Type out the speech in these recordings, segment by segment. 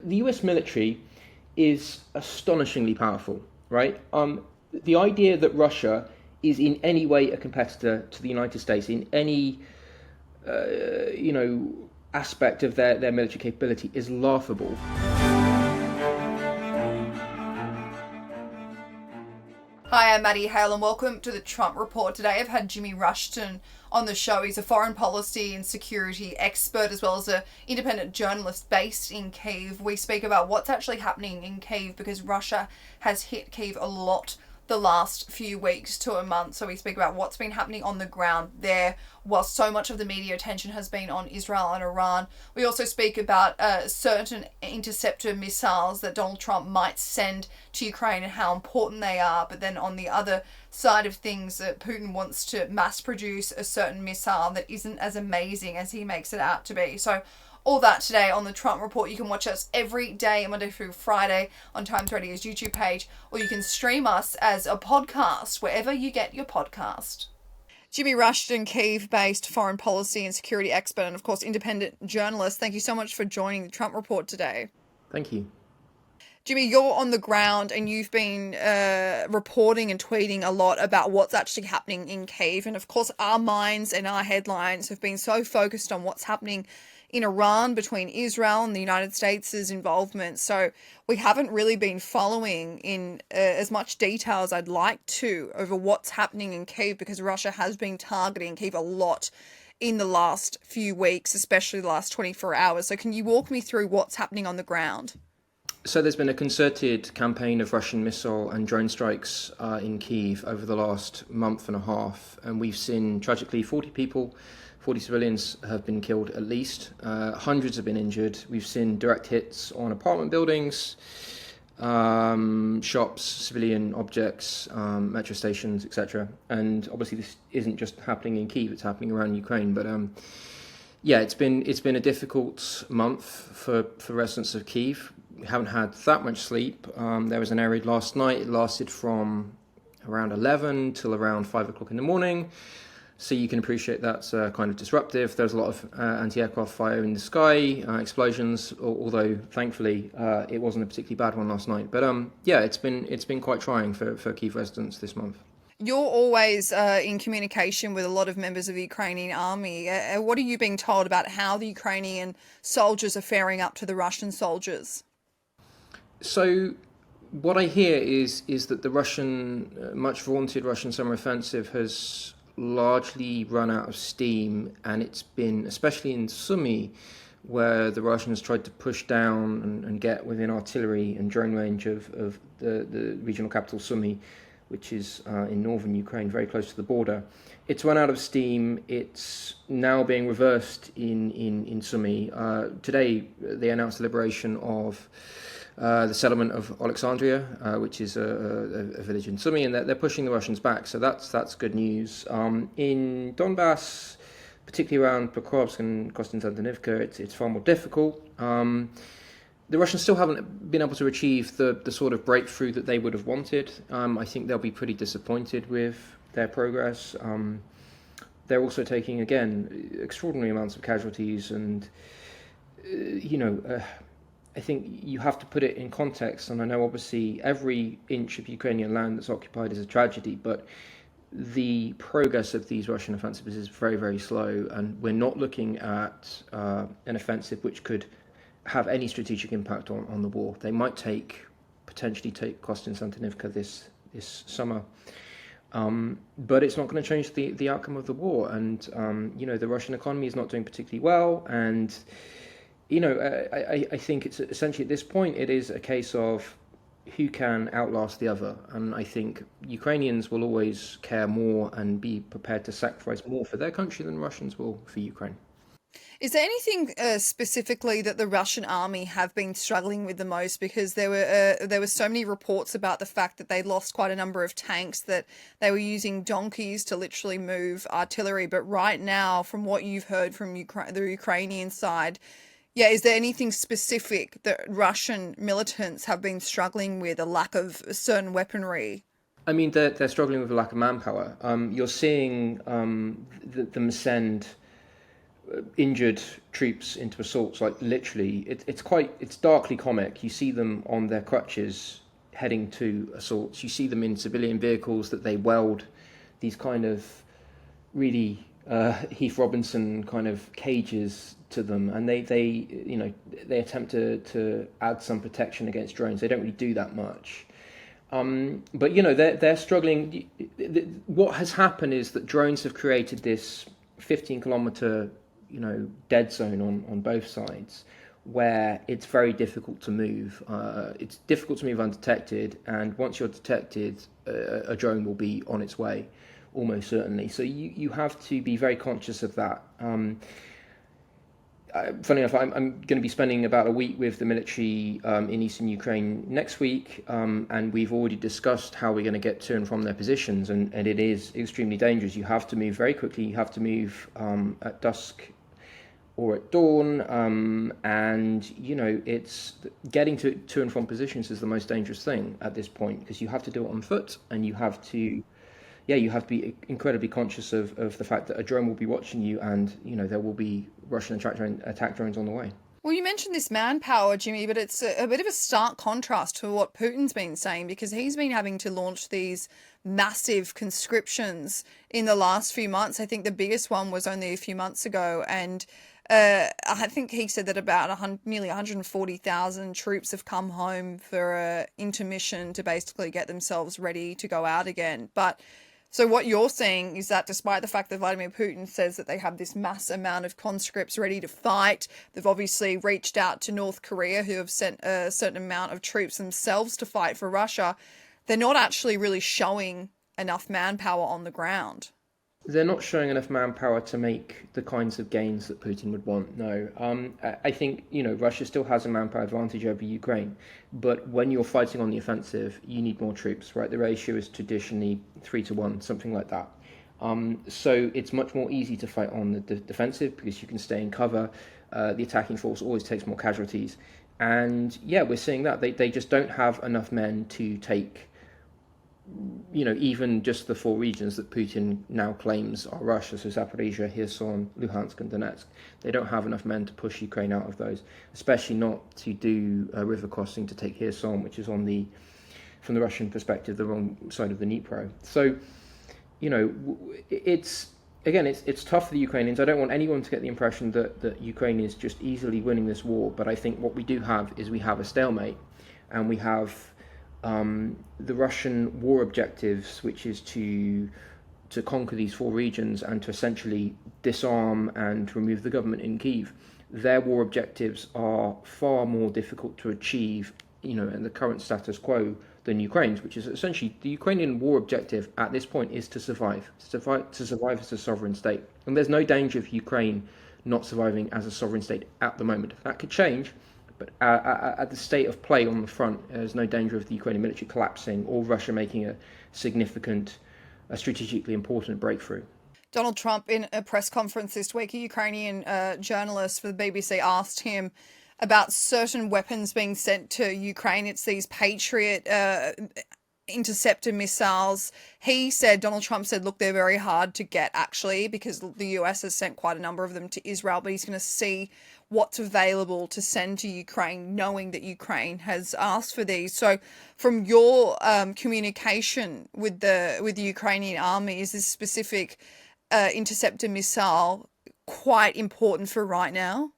the US military is astonishingly powerful, right? The idea that Russia is in any way a competitor to the United States in any, aspect of their military capability is laughable. Hi, I'm Maddie Hale and welcome to the Trump Report. Today I've had Jimmy Rushton on the show. He's a foreign policy and security expert as well as an independent journalist based in Kyiv. We speak about what's actually happening in Kyiv because Russia has hit Kyiv a lot the last few weeks to a month. So we speak about what's been happening on the ground there while so much of the media attention has been on Israel and Iran. We also speak about certain interceptor missiles that Donald Trump might send to Ukraine and how important they are. But then on the other side of things, Putin wants to mass produce a certain missile that isn't as amazing as he makes it out to be. So all that today on the Trump Report. You can watch us every day, Monday through Friday, on Times Radio's YouTube page, or you can stream us as a podcast wherever you get your podcast. Jimmy Rushton, Kyiv-based foreign policy and security expert, and of course independent journalist. Thank you so much for joining the Trump Report today. Thank you. Jimmy, you're on the ground and you've been reporting and tweeting a lot about what's actually happening in Kyiv. And of course, our minds and our headlines have been so focused on what's happening in Iran between Israel and the United States' involvement. So we haven't really been following in as much detail as I'd like to over what's happening in Kyiv because Russia has been targeting Kyiv a lot in the last few weeks, especially the last 24 hours. So can you walk me through what's happening on the ground? So there's been a concerted campaign of Russian missile and drone strikes in Kyiv over the last month and a half, and we've seen tragically 40 civilians have been killed at least. Hundreds have been injured. We've seen direct hits on apartment buildings, shops, civilian objects, metro stations, etc. And obviously this isn't just happening in Kyiv, it's happening around Ukraine. But it's been a difficult month for residents of Kyiv. We haven't had that much sleep. There was an air raid last night. It lasted from around 11 till around 5 o'clock in the morning. So you can appreciate that's kind of disruptive. There's a lot of anti-aircraft fire in the sky, explosions, although thankfully it wasn't a particularly bad one last night. But it's been quite trying for Kyiv residents this month. You're always in communication with a lot of members of the Ukrainian army. What are you being told about how the Ukrainian soldiers are faring up to the Russian soldiers? So what I hear is that the much vaunted Russian summer offensive has largely run out of steam, and it's been, especially in Sumy, where the Russians tried to push down and get within artillery and drone range of the regional capital Sumy, which is in northern Ukraine, very close to the border. It's run out of steam. It's now being reversed in Sumy. Today, they announced the liberation of the settlement of Alexandria, which is a village in Sumy, and they're pushing the Russians back. So that's good news. In Donbass, particularly around Pokrovsk and Konstantinivka, it's far more difficult. The Russians still haven't been able to achieve the sort of breakthrough that they would have wanted. I think they'll be pretty disappointed with their progress. They're also taking, again, extraordinary amounts of casualties, and I think you have to put it in context, and I know obviously every inch of Ukrainian land that's occupied is a tragedy, but the progress of these Russian offensives is very, very slow, and we're not looking at an offensive which could have any strategic impact on the war. They might potentially take Konstantinivka this summer, but it's not going to change the outcome of the war, and the Russian economy is not doing particularly well, and I think it's essentially at this point it is a case of who can outlast the other, and I think Ukrainians will always care more and be prepared to sacrifice more for their country than Russians will for Ukraine. Is there anything specifically that the Russian army have been struggling with the most? Because there were so many reports about the fact that they lost quite a number of tanks, that they were using donkeys to literally move artillery. But right now, from what you've heard from the Ukrainian side, is there anything specific that Russian militants have been struggling with, a lack of certain weaponry? I mean, they're struggling with a lack of manpower. You're seeing them send injured troops into assaults. Like literally, it's darkly comic. You see them on their crutches heading to assaults. You see them in civilian vehicles that they weld these kind of really Heath Robinson kind of cages to them, and they attempt to add some protection against drones. They don't really do that much. But they're struggling. What has happened is that drones have created this 15-kilometer dead zone on both sides, where it's very difficult to move. It's difficult to move undetected, and once you're detected, a drone will be on its way, almost certainly. So you have to be very conscious of that. Funny enough, I'm going to be spending about a week with the military in eastern Ukraine next week, and we've already discussed how we're going to get to and from their positions, and it is extremely dangerous. You have to move very quickly. You have to move at dusk or at dawn, and it's getting to and from positions is the most dangerous thing at this point, because you have to do it on foot, and you have to be incredibly conscious of the fact that a drone will be watching you, and there will be Russian attack drones on the way. Well, you mentioned this manpower, Jimmy, but it's a bit of a stark contrast to what Putin's been saying, because he's been having to launch these massive conscriptions in the last few months. I think the biggest one was only a few months ago, and I think he said that about nearly 140,000 troops have come home for an intermission to basically get themselves ready to go out again. But so what you're saying is that despite the fact that Vladimir Putin says that they have this mass amount of conscripts ready to fight, they've obviously reached out to North Korea, who have sent a certain amount of troops themselves to fight for Russia. They're not actually really showing enough manpower on the ground. They're not showing enough manpower to make the kinds of gains that Putin would want. No, I think Russia still has a manpower advantage over Ukraine, but when you're fighting on the offensive, you need more troops, right? The ratio is traditionally 3-1, something like that. So it's much more easy to fight on the defensive because you can stay in cover. The attacking force always takes more casualties, and we're seeing that they just don't have enough men to take. Even just the 4 regions that Putin now claims are Russia, so Zaporizhia, Kherson, Luhansk and Donetsk, they don't have enough men to push Ukraine out of those, especially not to do a river crossing to take Kherson, which is from the Russian perspective, the wrong side of the Dnipro. So, it's tough for the Ukrainians. I don't want anyone to get the impression that Ukraine is just easily winning this war, but I think what we do have is we have a stalemate, and we have the Russian war objectives, which is to conquer these 4 regions and to essentially disarm and remove the government in Kyiv. Their war objectives are far more difficult to achieve, in the current status quo than Ukraine's, which is essentially the Ukrainian war objective at this point is to survive as a sovereign state. And there's no danger of Ukraine not surviving as a sovereign state at the moment. That could change. But at the state of play on the front, there's no danger of the Ukrainian military collapsing or Russia making a significant, strategically important breakthrough. Donald Trump, in a press conference this week, a Ukrainian journalist for the BBC asked him about certain weapons being sent to Ukraine. It's these Patriot interceptor missiles. Donald Trump said, look, they're very hard to get, actually, because the US has sent quite a number of them to Israel, but he's going to see what's available to send to Ukraine, knowing that Ukraine has asked for these. So from your communication with the Ukrainian army, is this specific interceptor missile quite important for right now?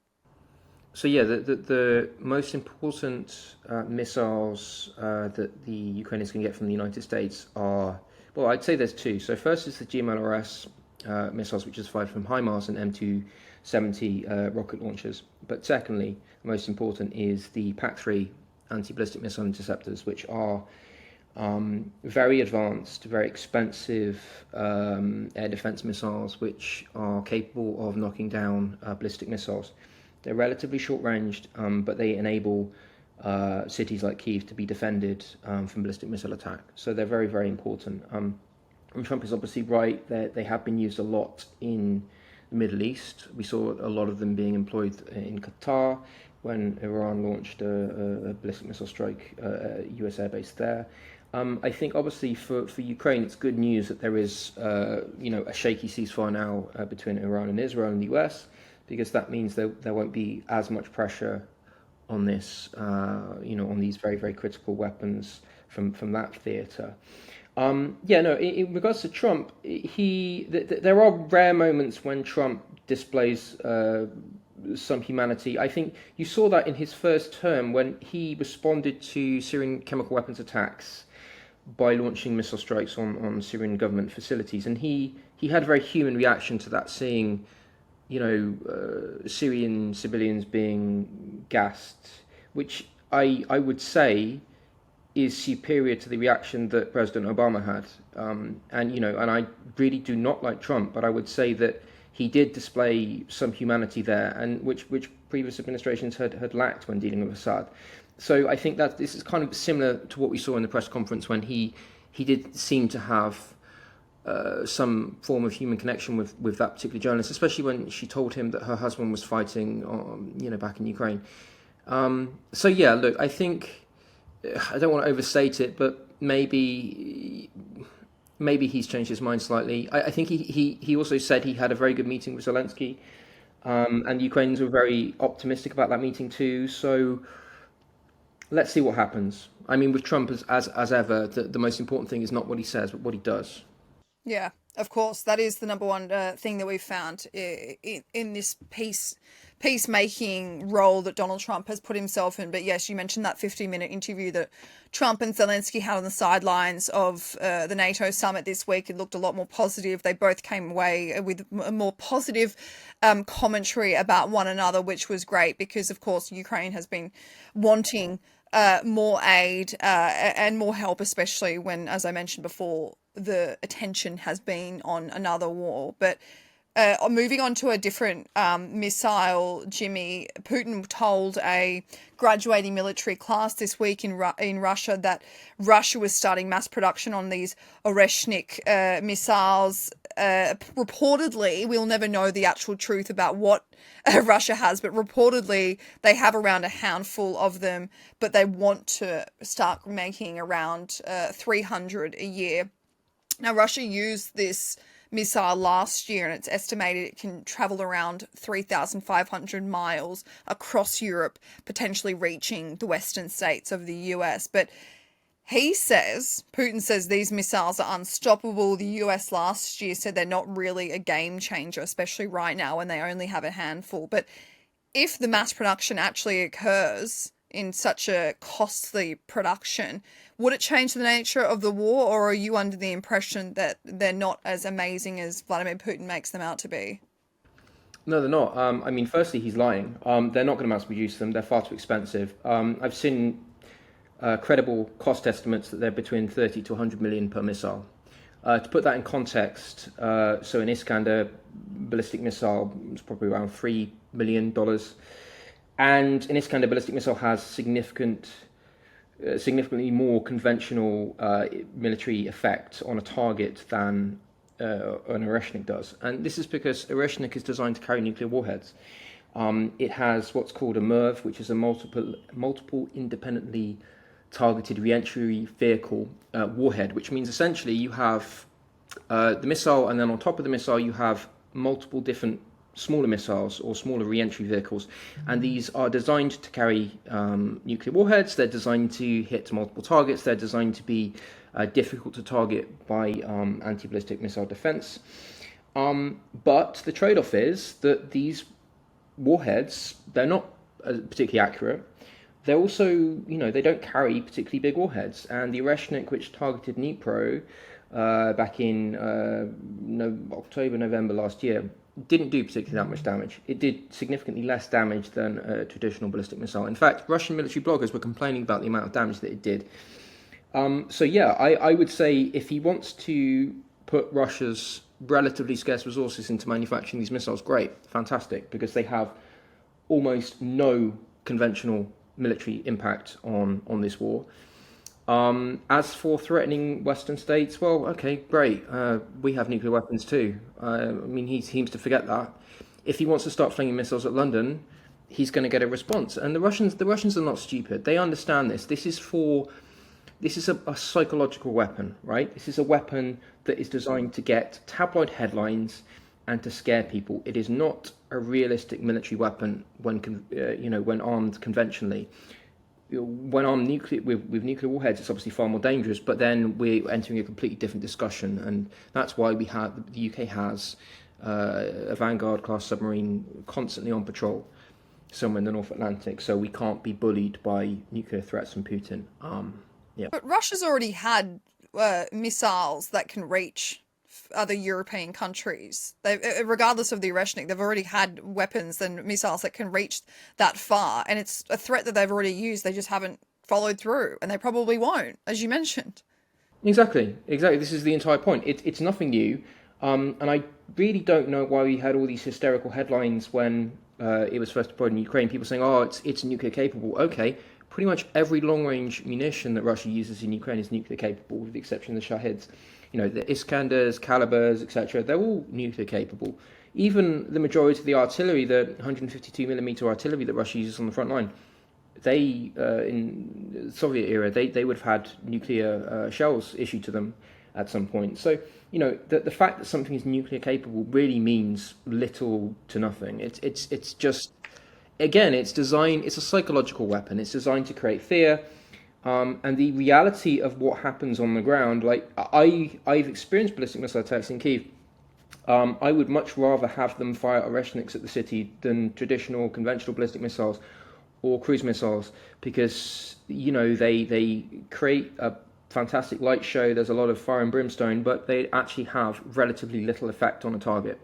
So the most important missiles that the Ukrainians can get from the United States are, well, I'd say there's 2. So first is the GMLRS missiles, which is fired from HIMARS and M270 rocket launchers. But secondly, most important is the PAC-3 anti-ballistic missile interceptors, which are very advanced, very expensive air defense missiles, which are capable of knocking down ballistic missiles. They're relatively short-ranged, but they enable cities like Kyiv to be defended from ballistic missile attack. So they're very, very important. And Trump is obviously right. They have been used a lot in the Middle East. We saw a lot of them being employed in Qatar when Iran launched a ballistic missile strike, US airbase there. I think obviously for Ukraine, it's good news that there is a shaky ceasefire now between Iran and Israel and the US, because that means there won't be as much pressure on this, on these very, very critical weapons from that theatre. In regards to Trump, there are rare moments when Trump displays some humanity. I think you saw that in his first term when he responded to Syrian chemical weapons attacks by launching missile strikes on Syrian government facilities, and he had a very human reaction to that, seeing Syrian civilians being gassed, which I would say is superior to the reaction that President Obama had. And I really do not like Trump, but I would say that he did display some humanity there, and which previous administrations had lacked when dealing with Assad. So I think that this is kind of similar to what we saw in the press conference when he did seem to have some form of human connection with that particular journalist, especially when she told him that her husband was fighting, back in Ukraine. Look, I think I don't want to overstate it, but maybe he's changed his mind slightly. I think he also said he had a very good meeting with Zelensky, and the Ukrainians were very optimistic about that meeting too. So let's see what happens. I mean, with Trump as ever, the most important thing is not what he says, but what he does. Yeah, of course, that is the number one thing that we've found in this peacemaking role that Donald Trump has put himself in. But yes, you mentioned that 50-minute interview that Trump and Zelensky had on the sidelines of the NATO summit this week. It looked a lot more positive. They both came away with a more positive commentary about one another, which was great because, of course, Ukraine has been wanting more aid and more help, especially when, as I mentioned before, the attention has been on another war. But moving on to a different missile, Jimmy, Putin told a graduating military class this week in Russia that Russia was starting mass production on these Oreshnik missiles. Reportedly, we'll never know the actual truth about what Russia has, but reportedly they have around a handful of them, but they want to start making around 300 a year. Now, Russia used this missile last year, and it's estimated it can travel around 3,500 miles across Europe, potentially reaching the western states of the US. But Putin says these missiles are unstoppable. The US last year said they're not really a game changer, especially right now when they only have a handful. But if the mass production actually occurs in such a costly production, would it change the nature of the war, or are you under the impression that they're not as amazing as Vladimir Putin makes them out to be? No, they're not. Firstly, he's lying. They're not going to mass produce them. They're far too expensive. I've seen credible cost estimates that they're between 30 to 100 million per missile. To put that in context, so an Iskander ballistic missile is probably around $3 million. And an Iskander ballistic missile has significantly more conventional military effect on a target than an Oreshnik does. And this is because Oreshnik is designed to carry nuclear warheads. It has what's called a MIRV, which is a multiple independently targeted re-entry vehicle warhead, which means essentially you have the missile, and then on top of the missile you have multiple different smaller missiles or smaller re-entry vehicles, and these are designed to carry nuclear warheads. They're designed to hit multiple targets. They're designed to be difficult to target by anti-ballistic missile defense. But the trade-off is that these warheads, they're not particularly accurate. They're also, they don't carry particularly big warheads. And the Oreshnik, which targeted Dnipro back in October, November last year, didn't do particularly that much damage. It did significantly less damage than a traditional ballistic missile. In fact, Russian military bloggers were complaining about the amount of damage that it did. I would say if he wants to put Russia's relatively scarce resources into manufacturing these missiles, great, fantastic, because they have almost no conventional military impact on this war. As for threatening Western states, well, okay, great. We have nuclear weapons too. He seems to forget that. If he wants to start flinging missiles at London, he's going to get a response. And the Russians are not stupid. They understand this. This is a psychological weapon, right? This is a weapon that is designed to get tabloid headlines and to scare people. It is not a realistic military weapon when armed conventionally. When armed with nuclear warheads, it's obviously far more dangerous. But then we're entering a completely different discussion, and that's why the UK has a Vanguard class submarine constantly on patrol somewhere in the North Atlantic, so we can't be bullied by nuclear threats from Putin. But Russia's already had missiles that can reach other European countries. Regardless of the Oreshnik, they've already had weapons and missiles that can reach that far, and it's a threat that they've already used. They just haven't followed through, and they probably won't, as you mentioned. Exactly. This is the entire point. It's nothing new, and I really don't know why we had all these hysterical headlines when it was first deployed in Ukraine. People saying, "Oh, it's nuclear capable." Okay, pretty much every long-range munition that Russia uses in Ukraine is nuclear capable, with the exception of the Shahids. The Iskanders, Kalibrs, etc. They're all nuclear capable. Even the majority of the artillery, the 152mm artillery that Russia uses on the front line, they in the Soviet era they would have had nuclear shells issued to them at some point. So the fact that something is nuclear capable really means little to nothing. It's just, again, it's a psychological weapon. It's designed to create fear. And the reality of what happens on the ground, like I've experienced ballistic missile attacks in Kyiv. I would much rather have them fire Oreshniks at the city than traditional conventional ballistic missiles or cruise missiles, because they create a fantastic light show. There's a lot of fire and brimstone, but they actually have relatively little effect on a target.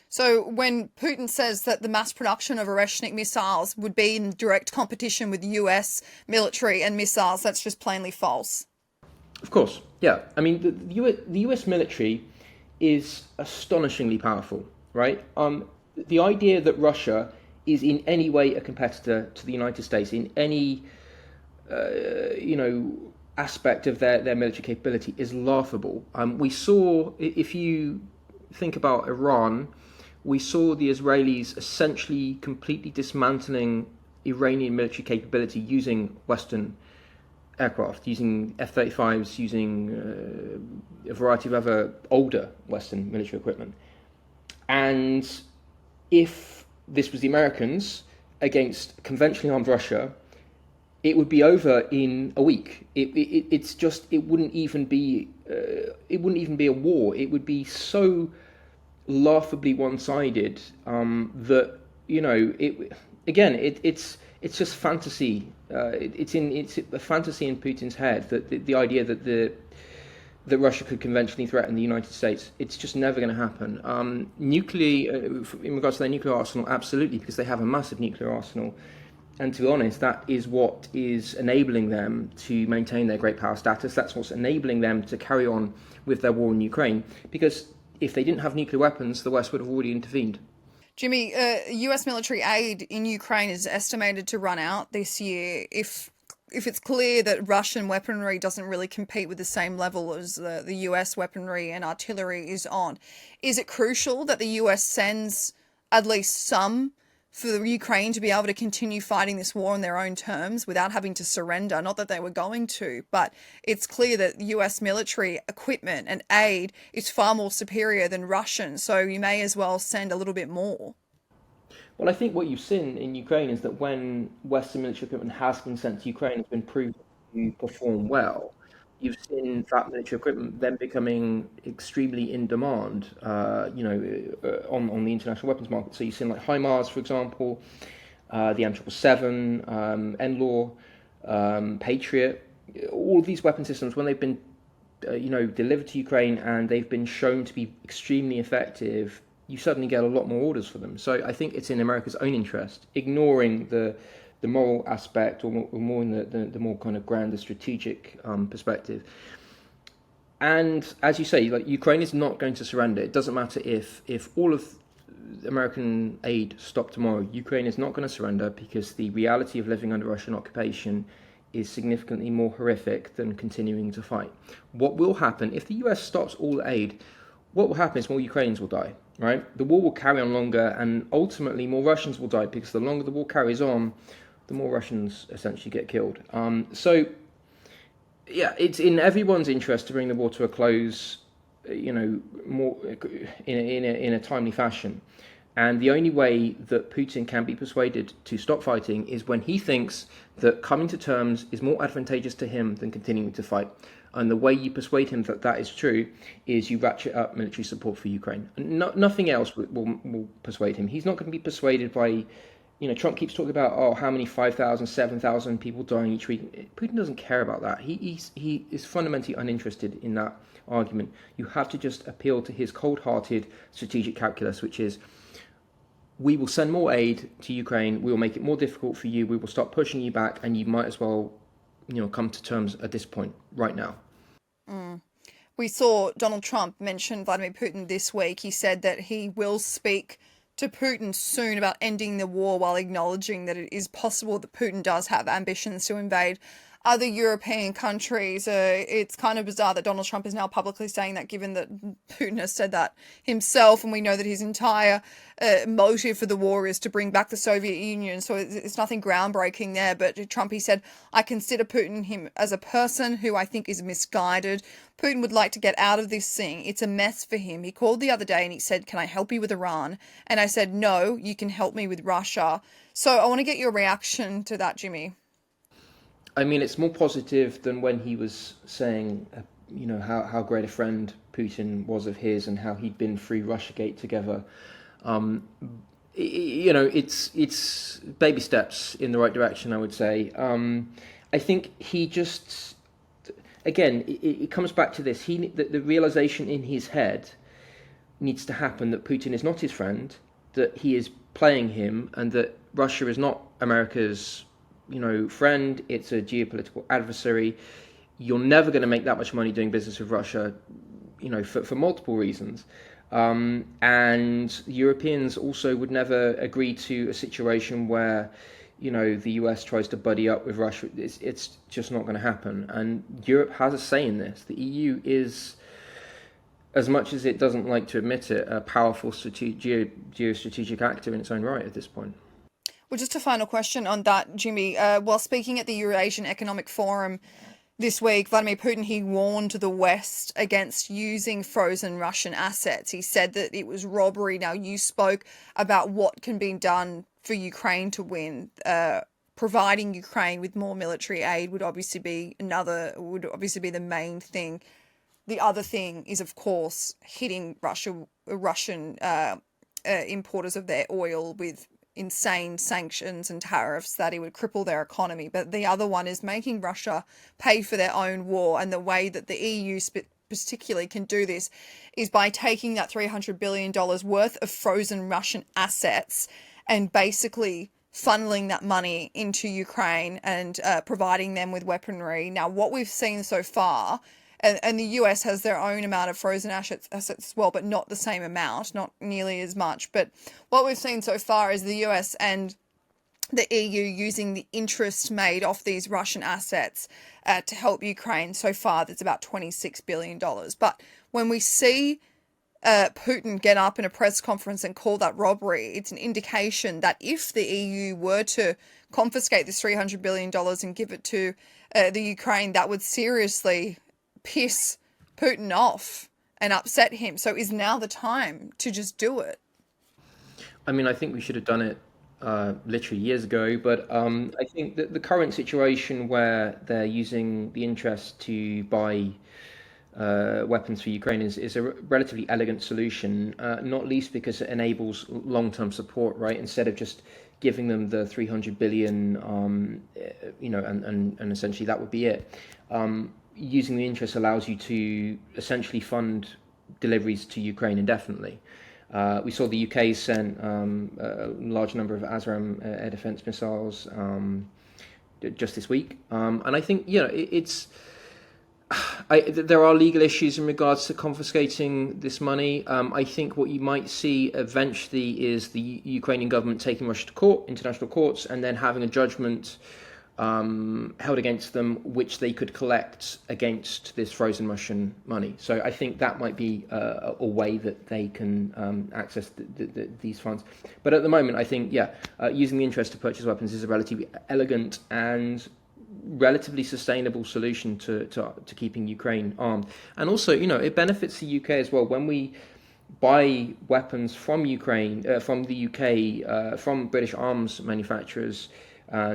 So when Putin says that the mass production of Oreshnik missiles would be in direct competition with US military and missiles, that's just plainly false. Of course, yeah. I mean, the US military is astonishingly powerful, right? The idea that Russia is in any way a competitor to the United States in any, aspect of their military capability is laughable. We saw, if you think about Iran, we saw the Israelis essentially completely dismantling Iranian military capability using Western aircraft, using F-35s, using a variety of other older Western military equipment. And if this was the Americans against conventionally armed Russia, it would be over in a week. It wouldn't even be a war. It would be so laughably one-sided that it's just fantasy. It's a fantasy in Putin's head that the idea that Russia could conventionally threaten the United States, it's just never going to happen. Nuclear, in regards to their nuclear arsenal, absolutely, because they have a massive nuclear arsenal. And to be honest, that is what is enabling them to maintain their great power status. That's what's enabling them to carry on with their war in Ukraine. Because if they didn't have nuclear weapons, the West would have already intervened. Jimmy, US military aid in Ukraine is estimated to run out this year. If it's clear that Russian weaponry doesn't really compete with the same level as the US weaponry and artillery is on, is it crucial that the US sends at least some for Ukraine to be able to continue fighting this war on their own terms without having to surrender? Not that they were going to, but it's clear that US military equipment and aid is far more superior than Russian, so you may as well send a little bit more. Well, I think what you've seen in Ukraine is that when Western military equipment has been sent to Ukraine, it's been proved to perform well. You've seen that military equipment then becoming extremely in demand, on the international weapons market. So you've seen like HIMARS, for example, the M777, NLAW, Patriot. All of these weapon systems, when they've been, delivered to Ukraine and they've been shown to be extremely effective, you suddenly get a lot more orders for them. So I think it's in America's own interest, ignoring the moral aspect, or more in the more kind of grander strategic perspective. And as you say, like, Ukraine is not going to surrender. It doesn't matter if all of American aid stopped tomorrow. Ukraine is not going to surrender, because the reality of living under Russian occupation is significantly more horrific than continuing to fight. What will happen if the US stops all aid? What will happen is more Ukrainians will die, right? The war will carry on longer, and ultimately more Russians will die, because the longer the war carries on, the more Russians essentially get killed. It's in everyone's interest to bring the war to a close, more in a timely fashion. And the only way that Putin can be persuaded to stop fighting is when he thinks that coming to terms is more advantageous to him than continuing to fight. And the way you persuade him that that is true is you ratchet up military support for Ukraine. Nothing else will persuade him. He's not going to be persuaded by, Trump keeps talking about, how many 5,000, 7,000 people dying each week. Putin doesn't care about that. He is fundamentally uninterested in that argument. You have to just appeal to his cold-hearted strategic calculus, which is, we will send more aid to Ukraine, we will make it more difficult for you, we will start pushing you back, and you might as well, come to terms at this point, right now. We saw Donald Trump mention Vladimir Putin this week. He said that he will speak to Putin soon about ending the war, while acknowledging that it is possible that Putin does have ambitions to invade other European countries. It's kind of bizarre that Donald Trump is now publicly saying that, given that Putin has said that himself, and we know that his entire motive for the war is to bring back the Soviet Union, so it's nothing groundbreaking there. But Trump, he said, I consider Putin him as a person who I think is misguided. Putin would like to get out of this thing. It's a mess for him. He called the other day and he said, can I help you with Iran? And I said, no, you can help me with Russia. So I want to get your reaction to that, Jimmy. I mean, it's more positive than when he was saying, how great a friend Putin was of his and how he'd been through Russiagate together. It's baby steps in the right direction, I would say. I think he just, again, it comes back to this. The realization in his head needs to happen that Putin is not his friend, that he is playing him, and that Russia is not America's friend. It's a geopolitical adversary. You're never going to make that much money doing business with Russia, for multiple reasons. And Europeans also would never agree to a situation where, the US tries to buddy up with Russia. It's just not going to happen. And Europe has a say in this. The EU is, as much as it doesn't like to admit it, a powerful geostrategic actor in its own right at this point. Well, just a final question on that, Jimmy. While speaking at the Eurasian Economic Forum this week, Vladimir Putin, he warned the West against using frozen Russian assets. He said that it was robbery. Now, you spoke about what can be done for Ukraine to win. Providing Ukraine with more military aid would obviously be the main thing. The other thing is, of course, hitting Russian importers of their oil with insane sanctions and tariffs that it would cripple their economy. But the other one is making Russia pay for their own war. And the way that the EU particularly can do this is by taking that $300 billion worth of frozen Russian assets and basically funneling that money into Ukraine and providing them with weaponry. Now, what we've seen so far, and the US has their own amount of frozen assets as well, but not the same amount, not nearly as much. But what we've seen so far is the US and the EU using the interest made off these Russian assets to help Ukraine. So far, that's about $26 billion. But when we see Putin get up in a press conference and call that robbery, it's an indication that if the EU were to confiscate this $300 billion and give it to the Ukraine, that would seriously piss Putin off and upset him. So is now the time to just do it? I mean, I think we should have done it literally years ago, but I think that the current situation where they're using the interest to buy weapons for Ukraine is a relatively elegant solution, not least because it enables long-term support, right? Instead of just giving them the 300 billion, and essentially that would be it. Using the interest allows you to essentially fund deliveries to Ukraine indefinitely. We saw the UK sent a large number of ASRAAM air defense missiles just this week, and I think there are legal issues in regards to confiscating this money. I think what you might see eventually is the Ukrainian government taking Russia to court, international courts, and then having a judgment held against them, which they could collect against this frozen Russian money. So I think that might be a way that they can access these funds. But at the moment, I think, using the interest to purchase weapons is a relatively elegant and relatively sustainable solution to keeping Ukraine armed. And also, it benefits the UK as well. When we buy weapons from Ukraine, from the UK, from British arms manufacturers,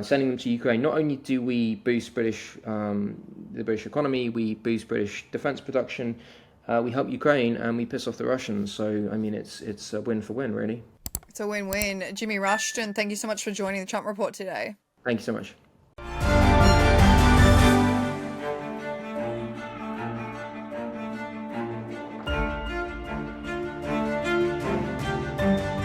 sending them to Ukraine. Not only do we boost the British economy, we boost British defence production, we help Ukraine, and we piss off the Russians. So, I mean, it's a win for win, really. It's a win-win. Jimmy Rushton, thank you so much for joining the Trump Report today. Thank you so much.